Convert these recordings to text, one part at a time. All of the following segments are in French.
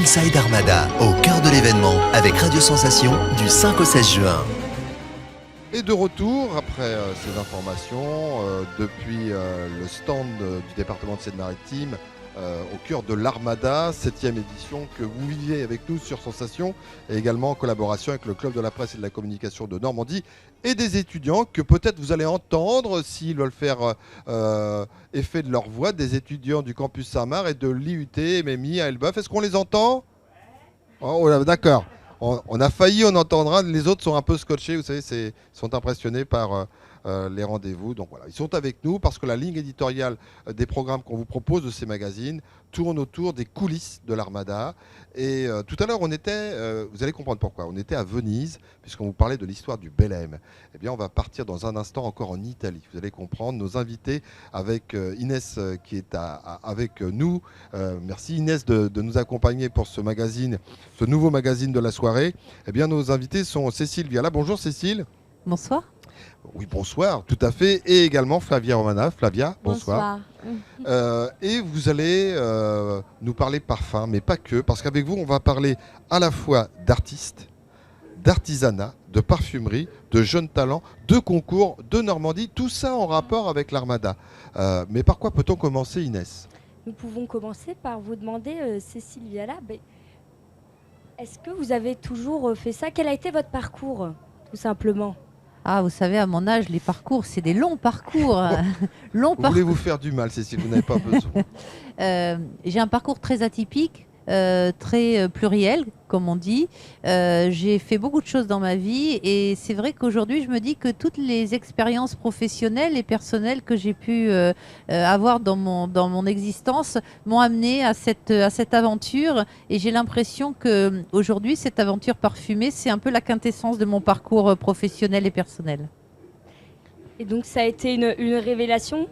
Inside Armada, au cœur de l'événement, avec Radio Sensation, du 5 au 16 juin. Et de retour, après ces informations, depuis le stand du département de Seine-Maritime, au cœur de l'Armada, 7e édition que vous vivez avec nous sur Sensation, et également en collaboration avec le Club de la presse et de la communication de Normandie, et des étudiants que peut-être vous allez entendre s'ils veulent faire effet de leur voix, des étudiants du campus Saint-Marc et de l'IUT, MMI à Elbeuf. Est-ce qu'on les entend ? Oh, d'accord. On a failli, on entendra. Les autres sont un peu scotchés, vous savez, sont impressionnés par les rendez-vous. Donc voilà, ils sont avec nous parce que la ligne éditoriale des programmes qu'on vous propose de ces magazines tourne autour des coulisses de l'Armada. Et tout à l'heure, on était, vous allez comprendre pourquoi, on était à Venise, puisqu'on vous parlait de l'histoire du Belém. Eh bien, on va partir dans un instant encore en Italie. Vous allez comprendre, nos invités avec Inès qui est avec nous. Merci Inès de nous accompagner pour ce magazine, ce nouveau magazine de la soirée. Eh bien, nos invités sont Cécile Viala. Bonjour Cécile. Bonsoir. Oui, bonsoir, tout à fait. Et également Flavia Romana. Flavia, bonsoir. Et vous allez nous parler parfum, mais pas que, parce qu'avec vous, on va parler à la fois d'artistes, d'artisanat, de parfumerie, de jeunes talents, de concours, de Normandie, tout ça en rapport avec l'Armada. Mais par quoi peut-on commencer, Inès ? Nous pouvons commencer par vous demander, Cécile Viala, est-ce que vous avez toujours fait ça ? Quel a été votre parcours, tout simplement ? Ah, vous savez, à mon âge, les parcours, c'est des longs parcours. Vous voulez vous faire du mal, Cécile, vous n'avez pas besoin. J'ai un parcours très atypique, très pluriel, comme on dit. J'ai fait beaucoup de choses dans ma vie et c'est vrai qu'aujourd'hui, je me dis que toutes les expériences professionnelles et personnelles que j'ai pu avoir dans mon existence m'ont amené à cette aventure et j'ai l'impression qu'aujourd'hui, cette aventure parfumée, c'est un peu la quintessence de mon parcours professionnel et personnel. Et donc ça a été une révélation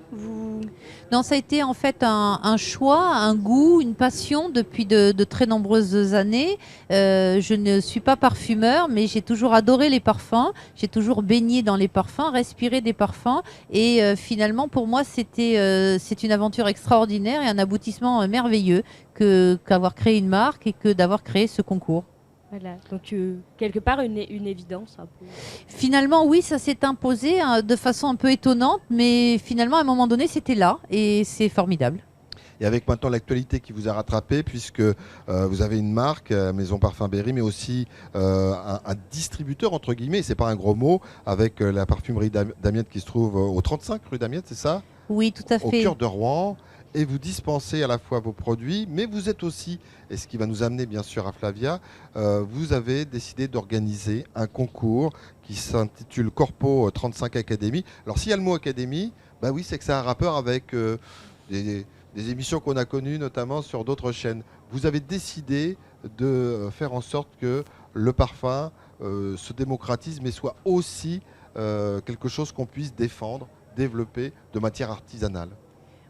Non, ça a été en fait un choix, un goût, une passion depuis de très nombreuses années. Je ne suis pas parfumeur, mais j'ai toujours adoré les parfums. J'ai toujours baigné dans les parfums, respiré des parfums. Et finalement, pour moi, c'est une aventure extraordinaire et un aboutissement merveilleux qu'avoir créé une marque et que d'avoir créé ce concours. Voilà, donc quelque part une évidence un peu. Finalement, oui, ça s'est imposé de façon un peu étonnante, mais finalement, à un moment donné, c'était là et c'est formidable. Et avec maintenant l'actualité qui vous a rattrapé, puisque vous avez une marque, Maison Parfum Berry, mais aussi un distributeur, entre guillemets, c'est pas un gros mot, avec la parfumerie d'Amiette qui se trouve au 35 rue d'Amiette, c'est ça ? Oui, tout à fait. Au cœur de Rouen. Et vous dispensez à la fois vos produits, mais vous êtes aussi, et ce qui va nous amener bien sûr à Flavia, vous avez décidé d'organiser un concours qui s'intitule Corpo 35 Academy. Alors s'il y a le mot Académie, bah oui, c'est que ça a un rapport avec des émissions qu'on a connues, notamment sur d'autres chaînes. Vous avez décidé de faire en sorte que le parfum se démocratise, mais soit aussi quelque chose qu'on puisse défendre, développer de matière artisanale.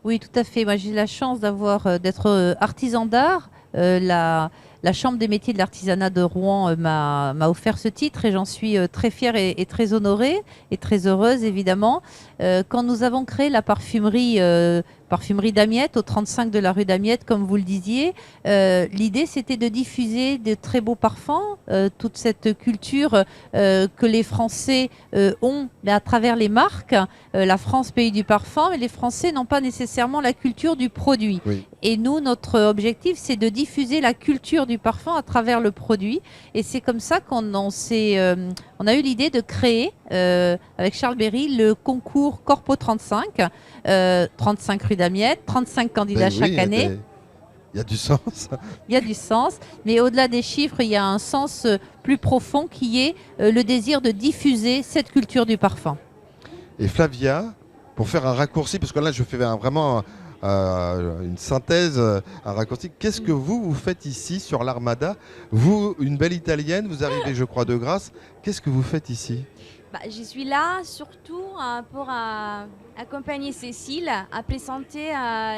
Oui, tout à fait. Moi, j'ai la chance d'être artisan d'art. La Chambre des métiers de l'artisanat de Rouen m'a offert ce titre et j'en suis très fière et très honorée et très heureuse, évidemment. Quand nous avons créé la parfumerie d'Amiette, au 35 de la rue d'Amiette, comme vous le disiez, l'idée, c'était de diffuser de très beaux parfums, toute cette culture que les Français ont mais à travers les marques. La France, pays du parfum, mais les Français n'ont pas nécessairement la culture du produit. Oui. Et nous, notre objectif, c'est de diffuser la culture du parfum à travers le produit. Et c'est comme ça qu'on on a eu l'idée de créer, avec Charles Berry, le concours Corpo 35, 35 rue d'Amiette, 35 candidats chaque année. Il y a du sens. Il y a du sens, mais au-delà des chiffres, il y a un sens plus profond qui est le désir de diffuser cette culture du parfum. Et Flavia, pour faire un raccourci, parce que là je fais vraiment une synthèse, un raccourci, qu'est-ce que vous faites ici sur l'Armada ? Vous, une belle Italienne, vous arrivez je crois de Grasse, qu'est-ce que vous faites ici ? Je suis là surtout pour accompagner Cécile à présenter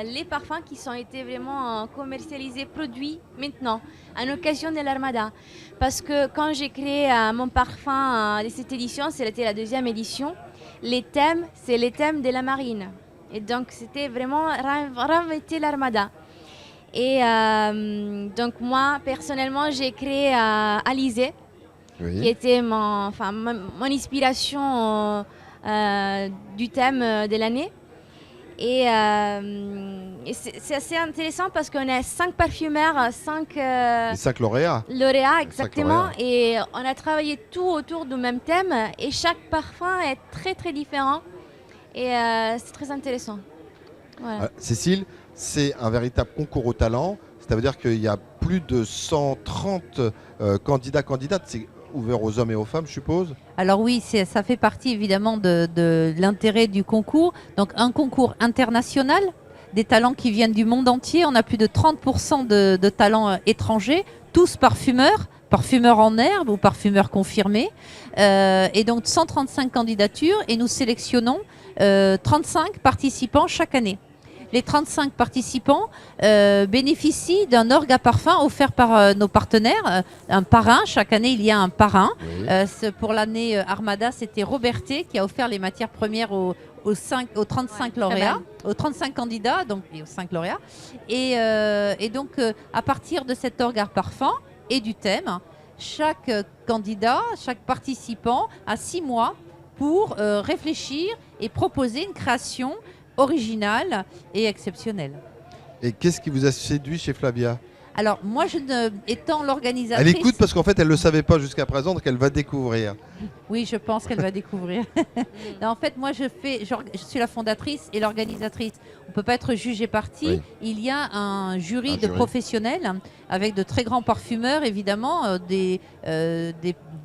les parfums qui ont été vraiment commercialisés, produits maintenant, en occasion de l'Armada. Parce que quand j'ai créé mon parfum de cette édition, c'était la deuxième édition, les thèmes, c'est les thèmes de la marine. Et donc c'était vraiment réinventer l'Armada. Et donc moi, personnellement, j'ai créé Alizé, qui était mon inspiration du thème de l'année. Et c'est assez intéressant parce qu'on a 5 parfumeurs, 5 lauréats. Lauréats, exactement. lauréats. Et on a travaillé tout autour du même thème. Et chaque parfum est très très différent. Et c'est très intéressant. Voilà. Cécile, c'est un véritable concours au talent. Ça veut dire qu'il y a plus de 130 candidates. C'est ouvert aux hommes et aux femmes, je suppose. Alors oui, ça fait partie évidemment de l'intérêt du concours. Donc un concours international, des talents qui viennent du monde entier. On a plus de 30% de talents étrangers, tous parfumeurs en herbe ou parfumeurs confirmés. Et donc 135 candidatures et nous sélectionnons 35 participants chaque année. Les 35 participants bénéficient d'un orgue à parfum offert par nos partenaires, un parrain. Chaque année, il y a un parrain. Oui. Pour l'année Armada, c'était Roberté qui a offert les matières premières aux 35 lauréats, aux 35 candidats, donc et aux 5 lauréats. Et donc, à partir de cet orgue à parfum et du thème, chaque candidat, chaque participant a 6 mois pour réfléchir et proposer une création originale et exceptionnelle. Et qu'est-ce qui vous a séduit chez Flavia ? Alors, moi, étant l'organisatrice... Elle écoute parce qu'en fait, elle ne le savait pas jusqu'à présent, donc elle va découvrir. Oui, je pense qu'elle va découvrir. Non, en fait, moi, je suis la fondatrice et l'organisatrice. On ne peut pas être juge parti. Oui. Il y a un jury de professionnels avec de très grands parfumeurs, évidemment,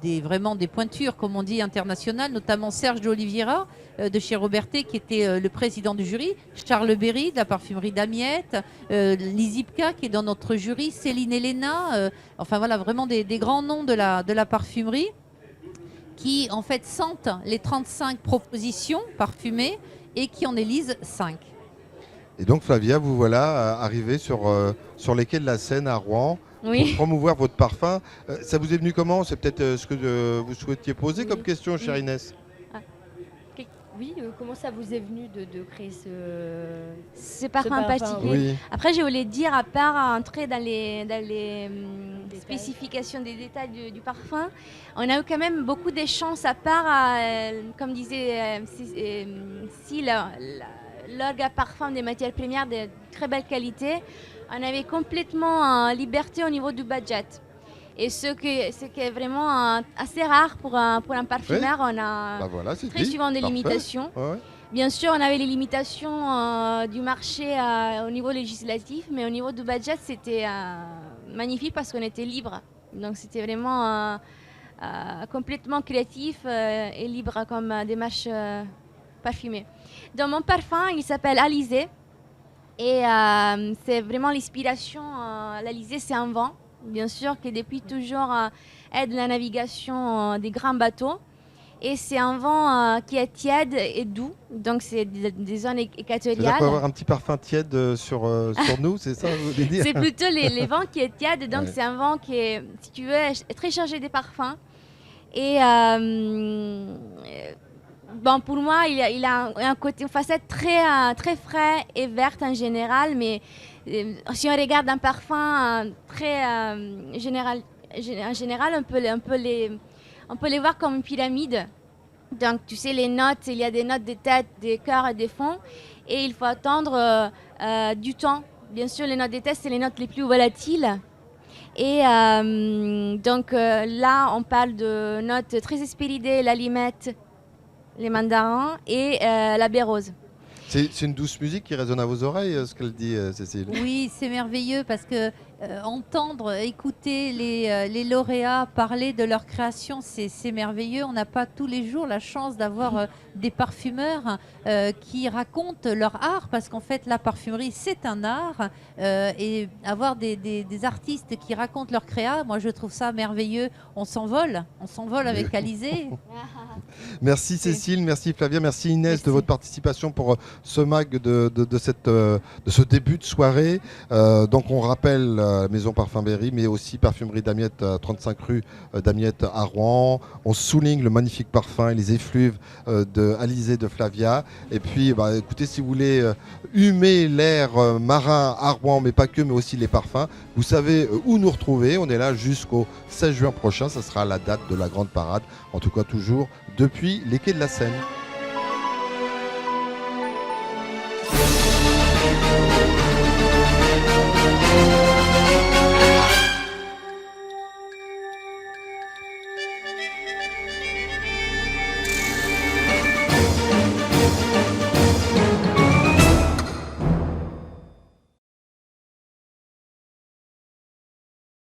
vraiment des pointures, comme on dit, internationales, notamment Serge de Oliveira de chez Roberté, qui était le président du jury, Charles Berry de la parfumerie d'Amiette, Lizipka, qui est dans notre jury, Céline Elena, enfin voilà, vraiment des grands noms de la parfumerie, qui en fait sentent les 35 propositions parfumées et qui en élisent 5. Et donc Flavia, vous voilà arrivée sur les quais de la Seine à Rouen, oui, pour promouvoir votre parfum. Ça vous est venu comment ? C'est peut-être ce que vous souhaitiez poser comme question, chère Inès. Oui, comment ça vous est venu de créer ce parfum particulier? Oui. Après, je voulais dire, à part entrer dans les spécifications des détails du parfum, on a eu quand même beaucoup de chances, à part, comme disait si l'orgue à parfum des matières premières de très belle qualité, on avait complètement liberté au niveau du budget. Et ce qui est vraiment assez rare pour un parfumeur, oui. On a très souvent des limitations. Ouais. Bien sûr, on avait les limitations du marché au niveau législatif, mais au niveau du budget, c'était magnifique parce qu'on était libre. Donc c'était vraiment complètement créatif et libre comme démarche parfumée. Donc mon parfum, il s'appelle Alizé. Et c'est vraiment l'inspiration. L'Alizé, c'est un vent. Bien sûr, qui depuis toujours aide la navigation des grands bateaux. Et c'est un vent qui est tiède et doux, donc c'est des zones équatoriales. C'est-à-dire qu'on va avoir un petit parfum tiède sur nous, c'est ça vous voulez dire? C'est plutôt les vents qui est tiède, donc ouais. C'est un vent qui est, si tu veux, très chargé de parfums. Et bon, pour moi, il a un côté, une facette très frais et verte en général, mais si on regarde un parfum très général, en général, on peut les voir comme une pyramide. Donc, tu sais, les notes, il y a des notes de tête, des cœurs et des fonds, et il faut attendre du temps. Bien sûr, les notes de tête, c'est les notes les plus volatiles. Et donc là, on parle de notes très espéridées, la limette, les mandarins et la baie rose. C'est une douce musique qui résonne à vos oreilles, ce qu'elle dit, Cécile. Oui, c'est merveilleux parce que entendre, écouter les lauréats parler de leur création, c'est merveilleux. On n'a pas tous les jours la chance d'avoir des parfumeurs qui racontent leur art, parce qu'en fait, la parfumerie, c'est un art. Et avoir des artistes qui racontent leur créa, moi, je trouve ça merveilleux. On s'envole avec Alizé. Merci Cécile, merci Flavia, merci Inès merci. De votre participation pour ce mag de ce début de soirée. Donc on rappelle Maison Parfum Berry, mais aussi Parfumerie Damiette, 35 rue Damiette à Rouen. On souligne le magnifique parfum et les effluves de Alizé de Flavia. Et puis, écoutez, si vous voulez humer l'air marin à Rouen, mais pas que, mais aussi les parfums, vous savez où nous retrouver. On est là jusqu'au 16 juin prochain. Ça sera la date de la grande parade. En tout cas, toujours depuis les quais de la Seine.